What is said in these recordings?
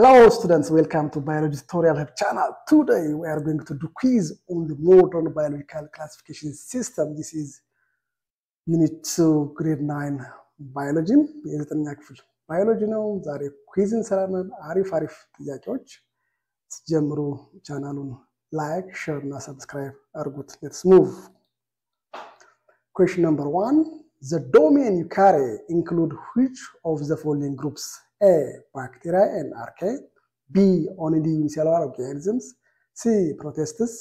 Hello students, welcome to Biology Tutorial Hub channel. Today we are going to do quiz on the modern biological classification system. This is Unit 2, Grade 9 Biology. Biology now, ዛሬ quiz እንሰራለን። አሪፍ ጥያቄዎች ጀምሩ። ቻናሉን like, share እና subscribe አድርጉት. Let's move. Question number 1. The domain you carry include which of the following groups? A. Bacteria and archaea. B. Only unicellular organisms. C. Protists,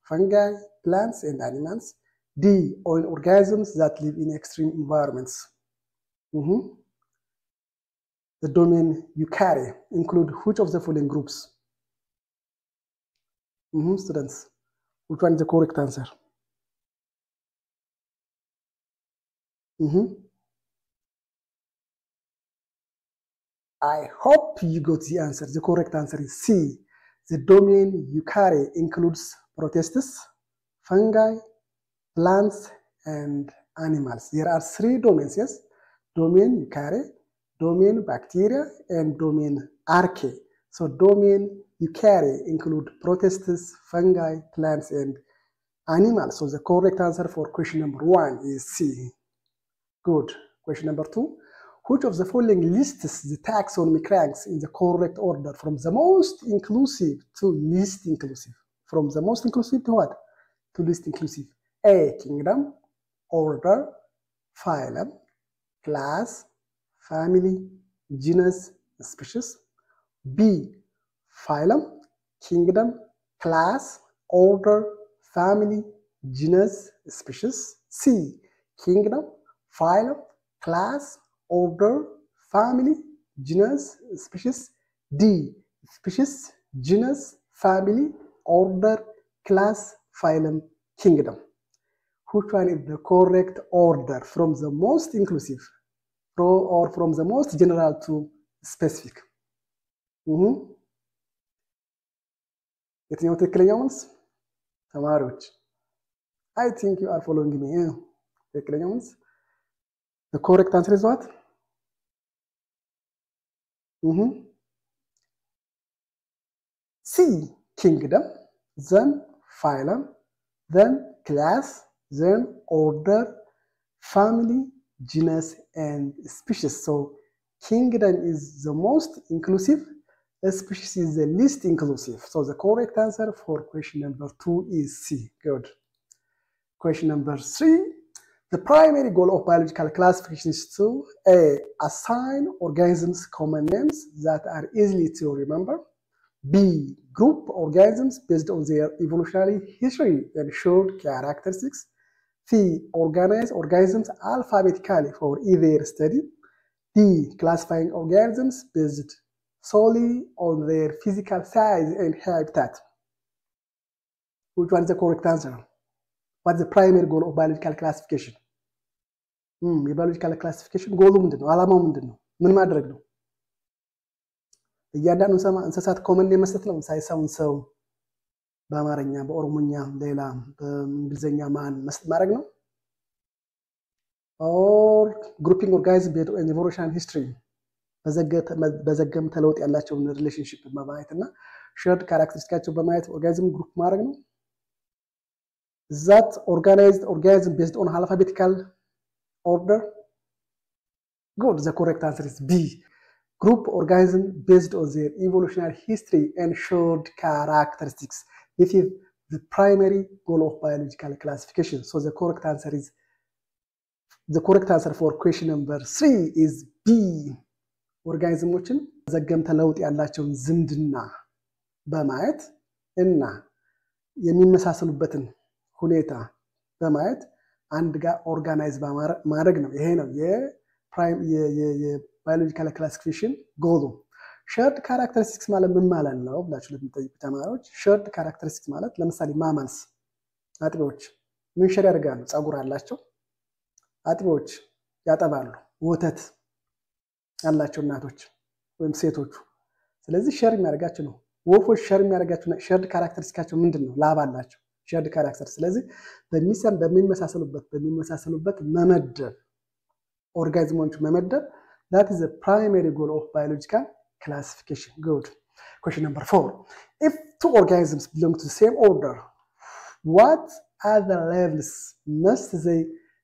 fungi, plants, and animals. D. All organisms that live in extreme environments. The domain you carry include which of the following groups? Students, which one is the correct answer? I hope you got the answer. The correct answer is C. The domain you carry includes protists, fungi, plants, and animals. There are 3 domains, yes? Domain you carry, domain bacteria, and domain archaea. So domain you carry include protists, fungi, plants, and animals. So the correct answer for question number 1 is C. Good. Question number 2. Which of the following lists the taxonomic ranks in the correct order from the most inclusive to least inclusive? From the most inclusive to what? To least inclusive. A. Kingdom, order, phylum, class, family, genus, species. B. Phylum, kingdom, class, order, family, genus, species. C. Kingdom, phylum, class, order, family, genus, species. D. Species, genus, family, order, class, phylum, kingdom. Which one is the correct order from the most inclusive or from the most general to specific? የትኛው ትክክለኛው መልስ ተማሪዎች? I think you are following me. ትክክለኛው መልስ the correct answer is what? C. Kingdom, then phylum, then class, then order, family, genus, and species. So kingdom is the most inclusive, species is the least inclusive. So the correct answer for question number 2 is C. Good. Question number 3. The primary goal of biological classification is to A. Assign organisms common names that are easy to remember. B. Group organisms based on their evolutionary history and short characteristics. C. Organize organisms alphabetically for easier study. D. Classifying organisms based solely on their physical size and habitat. Which one is the correct answer? What's the primary goal of biological classification? የባዮሎጂካል ክላሲፊኬሽን ጎሉ ምንድነው? ዓላማው ምንድነው? ምን ማድረግ ነው? እያንዳንዱ እንስሳት ኮመን መስጠት ነው። ሳይሳውን ሰው በአማርኛ በኦሮሞኛ ሌላ በእንግሊዘኛ ማን መስጠት ማድረግ ነው? or grouping organisms based on evolution history በዘገም ተለውጥ ያላቸውን ሪሌሽንሺፕ በማየትና shared characteristics በማየት ኦርጋኒዝም ግሩፕ ማድረግ ነው? that organized organism based on alphabetical order? Good. The correct answer is B. Group organism based on their evolutionary history and short characteristics. This is the primary goal of biological classification. So the correct answer for question number 3 is B. ኦርጋኒዝሞችን ዘገምተ ለውጥ ያላቸውን ዝምድና በማየት እና የሚመሳሰሉበትን ሁኔታ በማየት አንድ ጋር ኦርጋናይዝ ማድረግ ነው። ይሄ ነው የባዮሎጂካል ክላሲፊኬሽን ጎሉ። ሼርድ ካራክተሪስቲክስ ማለት ምን ማለት ነው ብላችሁ ለምትጠይቁ ተማሪዎች፣ ሼርድ ካራክተሪስቲክስ ማለት ለምሳሌ ማማልስ አጥቢዎች ምን ሼር ያደርጋሉ? ጸጉር አላቸው። አጥቢዎች ያጠባሉ። ወተት ያላቸው እናቶች ወይም ሴቶቹ። ስለዚህ ሼር የሚያደርጋቸው ነው። ወፎች ሼር የሚያደርጋቸው ሼርድ ካራክተሪስቲክሳቸው ምንድነው? ላብ አላቸው። shared character. ስለዚህ በሚመሳሰሉበት መመደብ ኦርጋኒዝሞች መመደብ that is the primary goal of biological classification. Good. Question number 4. If two organisms belong to the same order, what other levels must they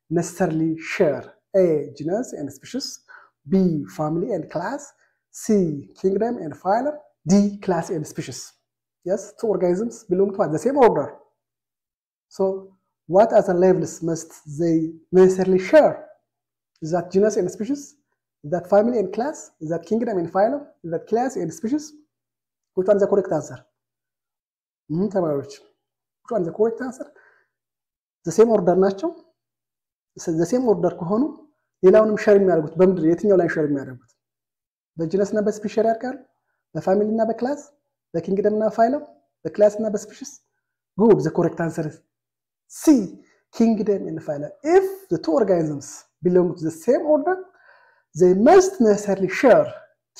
necessarily share? A. Genus and species. B. Family and class. C. Kingdom and phylum. D. Class and species. Yes, two organisms belong to the same order. So, what other levels must they necessarily share? Is that genus and species? Is that family and class? Is that kingdom and phylum? Is that class and species? Which one is the correct answer? Which one is the correct answer? The same order ናቸው። the same order ከሆኑ ሌላውንም ሼር የሚያደርጉት በምንድን ነው? የትኛው ላይ ሼር የሚያደርጉት? በጂነስ እና በስፔሻል ያደርጋሉ? በፋሚሊ እና በክላስ? በኪንግደም እና ፋይለም? በክላስ እና በስፔሽስ? Good. The correct answer is C. Kingdom and phylum. If the two organisms belong to the same order, they must necessarily share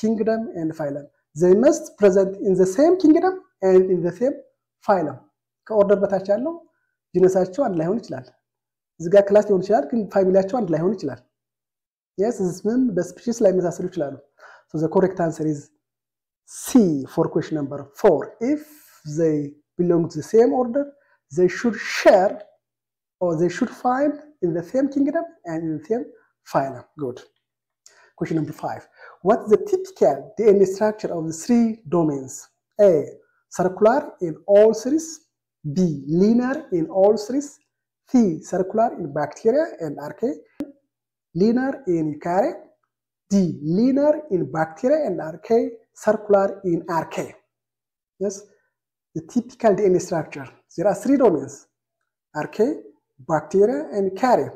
kingdom and phylum. They must present in the same kingdom and in the same phylum. ከኦርደር በታች ያለው ጂነሳቸው አንድ ላይሆን ይችላል። እዚህ ጋር ክላስ ሊሆን ይችላል፣ ግን ፋሚሊያቸው አንድ ላይሆን ይችላል። Yes, ምን በስፔሽስ ላይ መሳሰሉ ይችላሉ። So the correct answer is C for question number 4. If they belong to the same order, they should share or they should find in the same kingdom and in the same phylum. Good. Question number 5. What's the typical DNA structure of the three domains? A. Circular in all series. B. Linear in all series. C. Circular in bacteria and archaea. Linear in eukarya. D. Linear in bacteria and archaea. Circular in archaea. Yes, the typical DNA structure. There are three domains: archaea, bacteria, and eukarya.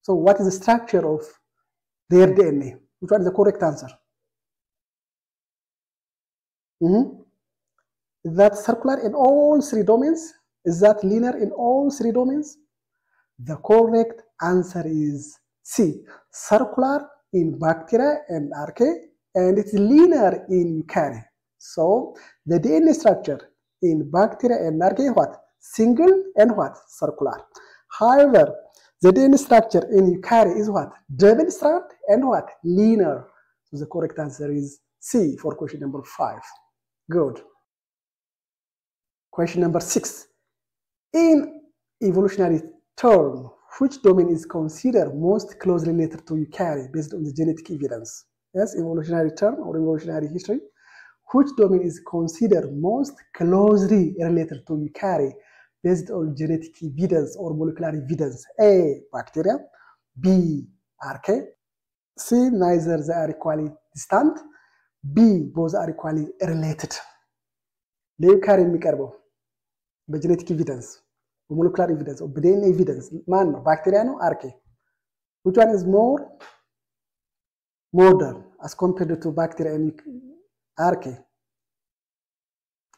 So, what is the structure of their DNA? Which one is the correct answer? Is that circular in all three domains? Is that linear in all three domains? The correct answer is C. Circular in bacteria and archaea, and it's linear in eukarya. So, the DNA structure in bacteria and archaea what? Single and what? Circular. However, the DNA structure in eukarya is what? Double strand and what? Linear. So the correct answer is C for question number 5. Good. Question number 6. In evolutionary term, which domain is considered most closely related to eukarya based on the genetic evidence? Yes, evolutionary term or evolutionary history. Which domain is considered most closely related to eukarya based on genetic evidence or molecular evidence? A. Bacteria. B. Archaea. C. Neither they are equally distant. B. Both are equally related. ለዩካሪያ የሚቀርበው በጀኔቲክ ኤቪደንስ በሞለኩላር ኤቪደንስ በዲኤንኤ ኤቪደንስ ማን ነው? ባክቴሪያ ነው? አርኬ? which one is more modern as compared to bacteria and archaea?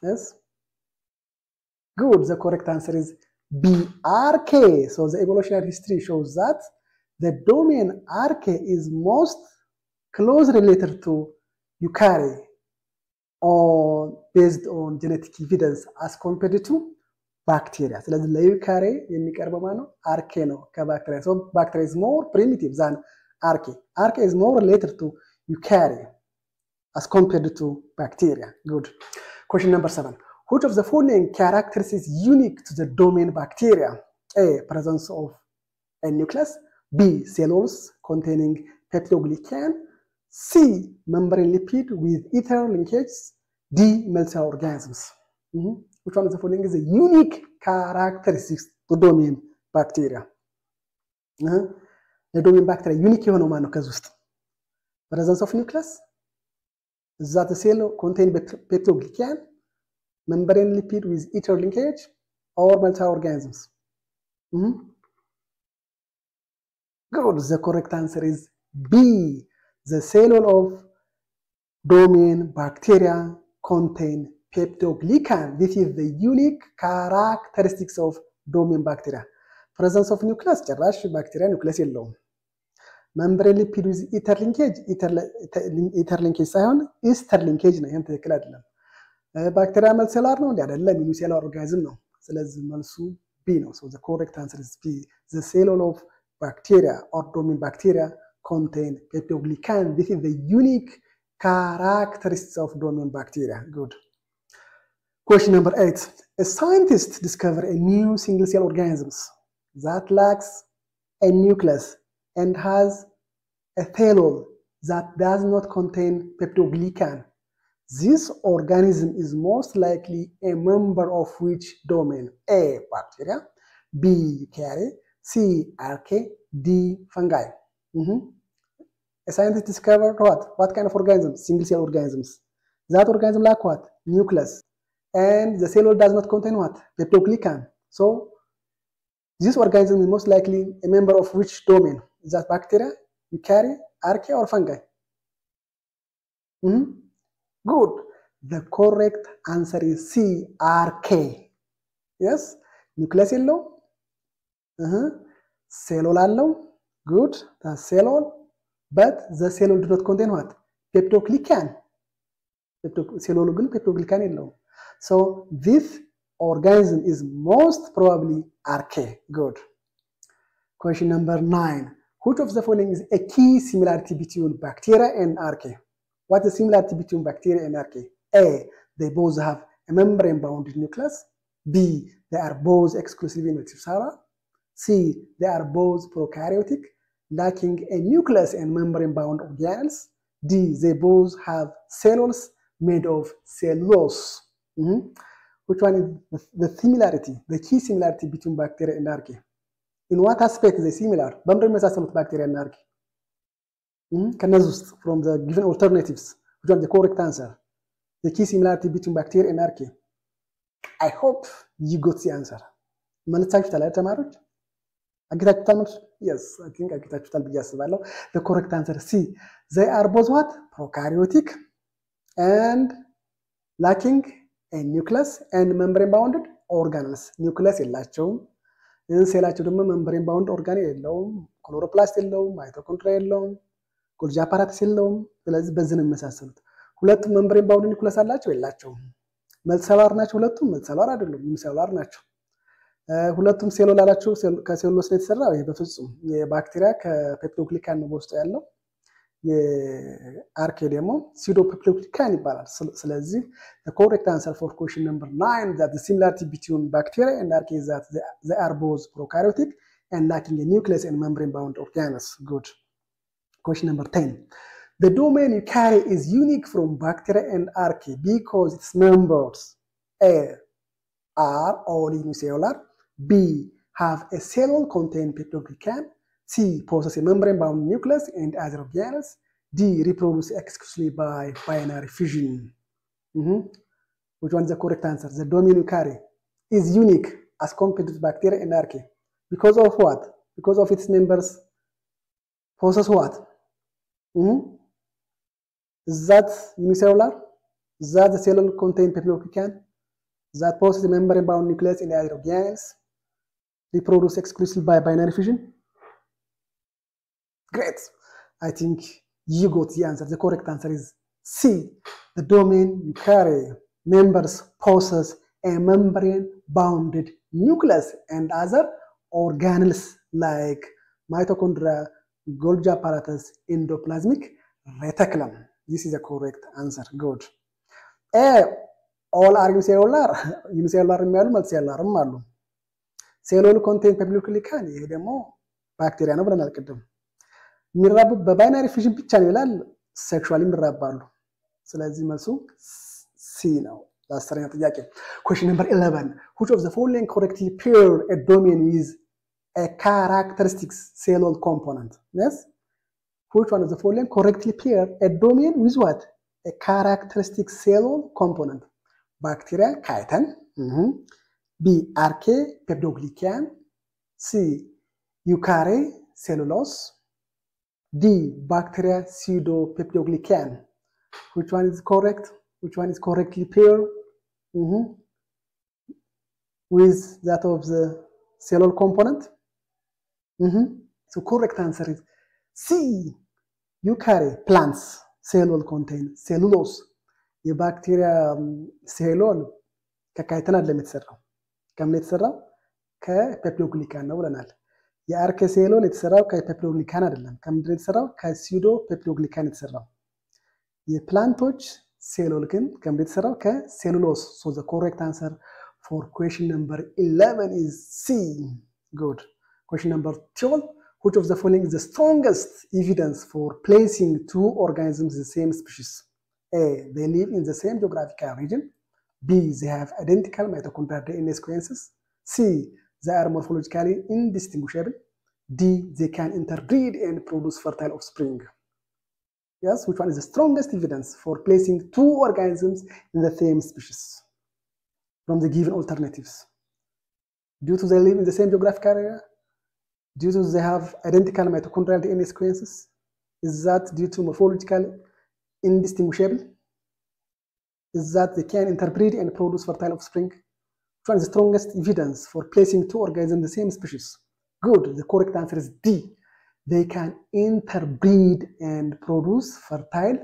Yes, good. The correct answer is B. Archaea. So the evolutionary history shows that the domain archaea is most closely related to eukarya or based on genetic evidence as compared to bacteria. ስለዚህ ለዩካሪያ የሚቀርበው ማን ነው? አርኬ ነው ከባክቴሪያ። So bacteria is more primitive than archaea. Archaea is more related to eukarya as compared to bacteria. Good. Question number 7. Which of the following characteristics is unique to the domain bacteria? A. Presence of a nucleus. B. Cellulose containing peptidoglycan. C. Membrane lipid with ether linkages. D. Multicellular organisms. Which one of the following is a unique characteristics to domain bacteria? The domain bacteria unique የሆነው ማን ነው? ከዚህ ውስጥ presence of nucleus, that the cell contain peptidoglycan, membrane lipid with ether linkage, or multicellular organisms. Good. The correct answer is B. The cell of domain bacteria contain peptidoglycan. This is the unique characteristics of domain bacteria. Presence of nucleus, ጭራሽ bacteria nucleus የለውም። membrane lipid with ether linkage, ether linkage ሳይሆን ester linkage ነው። ይሄም ትክክል አይደለም። ባክቴሪያ መልሴላር ነው እንዴ? አይደለም፣ ዩኒሴላር ኦርጋኒዝም ነው። ስለዚህ መልሱ B ነው። So the correct answer is B. The cell of bacteria or domain bacteria contain peptidoglycan. This is the unique characteristics of domain bacteria. Good. Question number 8. A scientist discovered a new single-cell organism that lacks a nucleus and has a thelol that does not contain peptoglycan. This organism is most likely a member of which domain? A. Bacteria, B. Eukarya, C. Archaea, D. Fungi. A scientist discovered what? What kind of organisms? Single-cell organisms. That organism lack what? Nucleus. And the cell wall does not contain what? Peptoglycan. So this organism is most likely a member of which domain? Is that bacteria, eukarya, archaea, or fungi? Good. The correct answer is C, archaea. Yes. Nucleus yellow. Cell wall allow. Good. The cell wall. But the cell wall does not contain what? Peptoglycan. Cell wall will peptoglycan yellow. So this organism is most probably archaea. Good. Question number 9. Which of the following is a key similarity between bacteria and archaea? What is the similarity between bacteria and archaea? A. They both have a membrane-bounded nucleus. B. They are both exclusively multicellular. C. They are both prokaryotic, lacking a nucleus and membrane-bound organelles. D. They both have cells made of cellulose. Which one is the similarity, the key similarity between bacteria and archaea? In what aspect is they similar? በምንድን የመሳሰሉት bacteria and archaea? ከነዚህ ውስጥ from the given alternatives, which one is the correct answer? The key similarity between bacteria and archaea. I hope you got the answer. መልሳችሁታል አይደል ተማሪዎች? አግኝታችሁታል መልሱ? Yes, I think አግኝታችሁታል ብዬ አስባለሁ. The correct answer C. They are both what? Prokaryotic and lacking a nucleus and membrane bounded organelles. Nucleus የላቸውም። ሴላቸው ደግሞ membrane bound organ የለውም። ክሎሮፕላስት የለውም። ማይቶኮንድሪያ የለውም። ጎልጂ አፓራተስ የለውም። ስለዚህ በዚህ ነው የሚመሳሰሉት። ሁለቱም membrane bound nucleus አላቸው የላቸውም። መልቲሰሉላር ናቸው። ሁለቱም መልቲሰሉላር አይደሉም፣ ዩኒሰሉላር ናቸው። ሁለቱም ሴሉላር አላቸው። ከሴሉሎስ ነው የተሰራው። ይሄ በፍጹም የባክቴሪያ ከፔፕቶግሊካን ነው በውስጡ ያለው። የአርኬ ደግሞ pseudopeptoglycan ይባላል። ስለዚህ the correct answer for question number 9 that the similarity between bacteria and archaea is that they are both prokaryotic and lacking a nucleus and membrane bound organelles. Good. Question number 10. The domain eukarya is unique from bacteria and archaea because its members A are all unicellular, B have a cell contain peptoglycan, C. Possess a membrane-bound nucleus and other organelles. D. Reproduce exclusively by binary fission. Which one is the correct answer? The domain eukarya is unique as compared to bacteria and archaea. Because of what? Because of its members possess what? Is that unicellular? Is that the cell contain peptoglycan? Is that possess a membrane-bound nucleus and other organelles? Reproduce exclusively by binary fission? Great. I think you got the answer. The correct answer is C. The domain eukarya members possess a membrane-bounded nucleus and other organelles like mitochondria, Golgi apparatus, endoplasmic reticulum. This is the correct answer. Good. A. All are unicellular. Unicellular የሚያሉ መልቲሴሉላርም አሉ። ሴሉል ኮንቴን ፔፕቶግሊካን ይሄ ደግሞ ባክቴሪያ ነው ብለናል ቅድም። የሚራቡ በባይናሪ ፊዥን ብቻ ነው ይላል። ሴክሹዋሊ ይራባሉ። ስለዚህ መልሱ ሲ ነው። ለአስረኛ ጥያቄ question number 11 which of the following correctly pair a domain with a characteristic cell wall component? Yes, which one of the following correctly pair a domain with what? A characteristic cell wall component. Bacteria chitin, B archaea peptoglycan, C eukarya cellulose, D. Bacteria pseudopeptoglycan. Which one is correct? Which one is correctly paired with that of the cellular component? So correct answer is C. Eukarya plants cell wall contain cellulose. የባክቴሪያ ሴሎል ከካይተን አይደለም የተሰራው። ከምን የተሰራው? ከፔፕቶግሊካን ነው ብለናል። የአርኬ ሴሎል የተሰራው ከፔፕቶግሊካን አይደለም። ከምንድን የተሰራው? ከሲዶ ፔፕቶግሊካን የተሰራው። የፕላንቶች ሴሉል ግን ከምን የተሰራው? ከሴሉሎስ። So the correct answer for question number 11 is C. Good. Question number 12. Which of the following is the strongest evidence for placing two organisms in the same species? A. They live in the same geographical region. B. They have identical mitochondrial DNA sequences. C. They are morphologically indistinguishable. D. They can interbreed and produce fertile offspring. Yes, which one is the strongest evidence for placing two organisms in the same species? From the given alternatives. Due to they live in the same geographical area? Due to they have identical mitochondrial DNA sequences? Is that due to morphological indistinguishable? Is that they can interbreed and produce fertile offspring? Which one is the strongest evidence for placing two organisms in the same species? Good. The correct answer is D. They can interbreed and produce fertile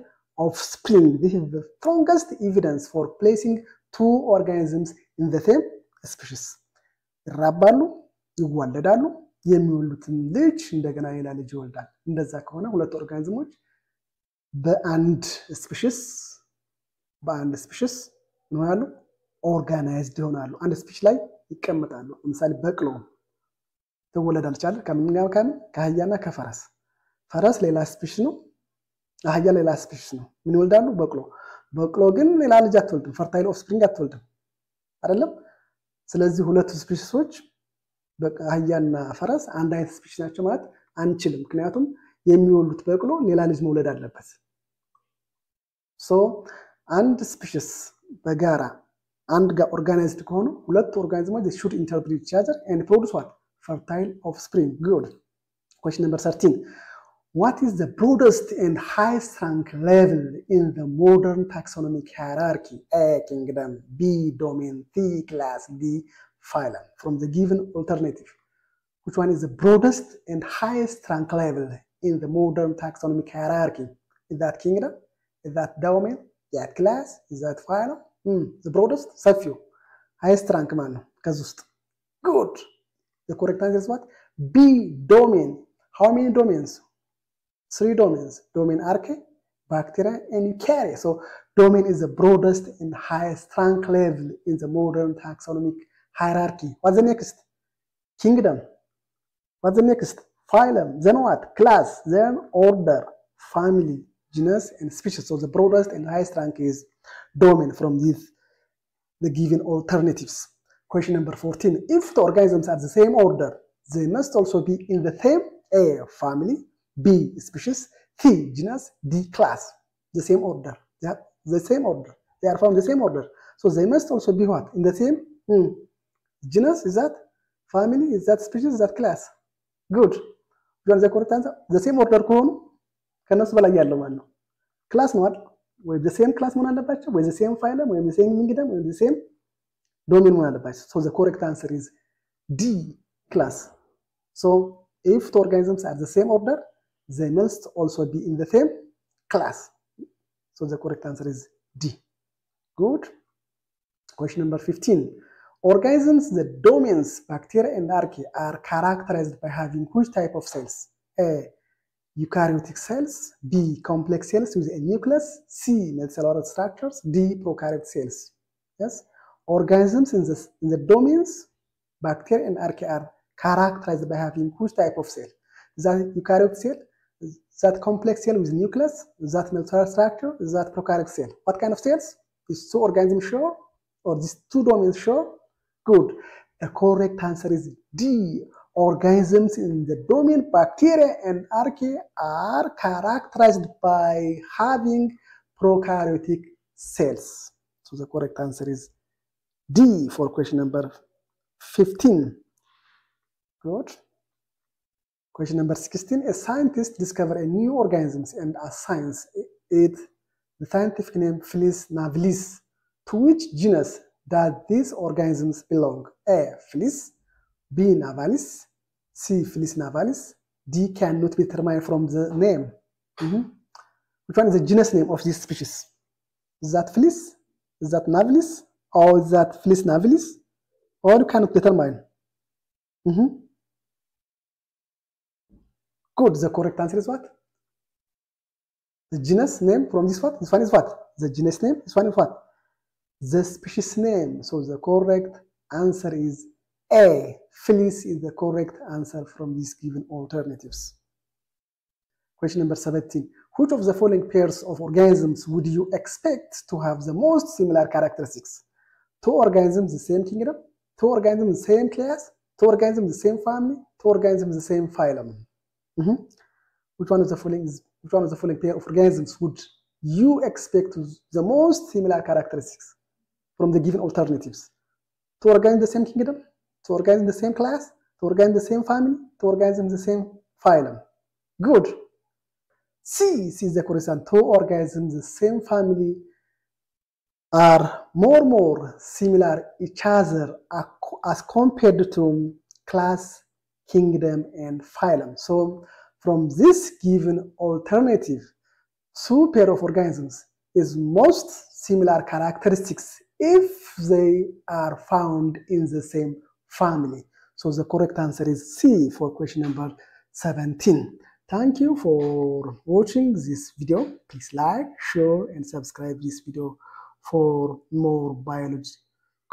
offspring. This is the strongest evidence for placing two organisms in the same species. ይራባሉ፣ ይዋለዳሉ፣ የሚወልዱትን ልጅ እንደገና ሌላ ልጅ ይወልዳል። እንደዛ ከሆነ ሁለት ኦርጋኒዝሞች በአንድ ስፒሺስ ነው ያሉ ኦርጋናይዝድ ይሆናሉ። አንድ ስፒሺስ ላይ ይቀመጣሉ። ለምሳሌ በቅሎ ትወለዳለች አይደል? ከአህያና ከፈረስ። ፈረስ ሌላ ስፒሺስ ነው፣ አህያ ሌላ ስፒሺስ ነው። ምን ይወልዳሉ? በቅሎ ግን ሌላ ልጅ አትወልድም፣ ፈርታይል ኦፍስፕሪንግ አትወልድም አይደለም። ስለዚህ ሁለቱ ስፒሺሶች አህያና ፈረስ አንድ አይነት ስፒሺስ ናቸው ማለት አንችልም። ምክንያቱም የሚወልዱት በቅሎ ሌላ ልጅ መውለድ አለበት። ሶ አንድ ስፒሺስ በጋራ አንድ ጋር ኦርጋናይዝድ ከሆኑ ሁለት ኦርጋኒዝሞች they should interbreed each other and produce what? Fertile offspring. Good. Question number 13. What is the broadest and highest rank level in the modern taxonomic hierarchy? A. Kingdom. B. Domain. C. Class. D. Phylum. From the given alternative, which one is the broadest and highest rank level in the modern taxonomic hierarchy? Is that kingdom? Is that domain? Is that class? Is that phylum? The broadest? ሰፊው highest rank ማን ነው ከዚህ ውስጥ? Good. The correct answer is what? B. Domain. How many domains? 3 domains. Domain archaea, bacteria, and eukarya. So domain is the broadest and highest rank level in the modern taxonomic hierarchy. What's the next? Kingdom. What's the next? Phylum. Then what? Class. Then order, family, genus, and species. So the broadest and highest rank is domain from the given alternatives. Question number 14. If the organisms are the same order, they must also be in the same A. Family, B. Species, C. Genus, D. Class. The same order. They are the same order. They are from the same order. So they must also be what? In the same genus. Is that family? Is that species? Is that class? Good. You are the correct answer. The same order ከሆኑ ከነሱ በላይ ያለው ማለት ነው ክላስ ነው አይደል? ወይ the same class መሆን አለባቸው፣ ወይ the same phylum፣ ወይ the same kingdom፣ ወይ the same domain መሆን አለባቸው። So the correct answer is D. Class. So if the organisms are the same order, they must also be in the same class. So the correct answer is D. Good. Question number 15. Organisms, the domains, bacteria and archaea are characterized by having which type of cells? A. Eukaryotic cells. B. Complex cells with a nucleus. C. Multicellular structures. D. Prokaryotic cells. Yes. Organisms in the domains, bacteria and archaea are characterized by having which type of cell? Is that eukaryotic cell? Is that complex cell with nucleus? Is that multicellular structure? Is that prokaryotic cell? What kind of cells? Is two organisms sure? Or these two domains sure? Good. The correct answer is D. Organisms in the domain bacteria and archaea are characterized by having prokaryotic cells. So the correct answer is D for question number 15. Good. Question number 16. A scientist discovered a new organism and assigns it the scientific name Felis navalis. To which genus does these organisms belong? A. Felis. B. Navalis. C. Felis navalis. D. Cannot be determined from the name. Which one is the genus name of this species? Is that Felis? Is that Navalis? Or is that Felis navalis? Or you cannot determine? Good. The correct answer is what? The genus name from this what? This one is what? The genus name, this one is what? The species name. So the correct answer is A. Felis is the correct answer from these given alternatives. Question number 17. Which of the following pairs of organisms would you expect to have the most similar characteristics? 2 organisms the same kingdom, 2 organisms the same class, 2 organisms the same family, 2 organisms the same phylum. Which one of the following pair of organisms would you expect the most similar characteristics from the given alternatives? 2 organisms the same kingdom, 2 organisms the same class, 2 organisms the same family, 2 organisms the same phylum. Good. C is the correct answer. 2 organisms the same family are more similar each other as compared to class, kingdom, and phylum. So from this given alternative, 2 pair of organisms is most similar characteristics if they are found in the same family. So the correct answer is C for question number 17. Thank you for watching this video. Please like, share, and subscribe this video for more biology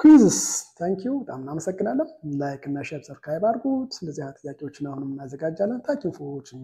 quizzes. Thank you. በጣም እናመሰግናለን። ላይክ እና ሼር ሰብስክራይብ አድርጉት። እንደዚህ አይነት ጥያቄዎችን አሁንም እናዘጋጃለን። Thank you for watching.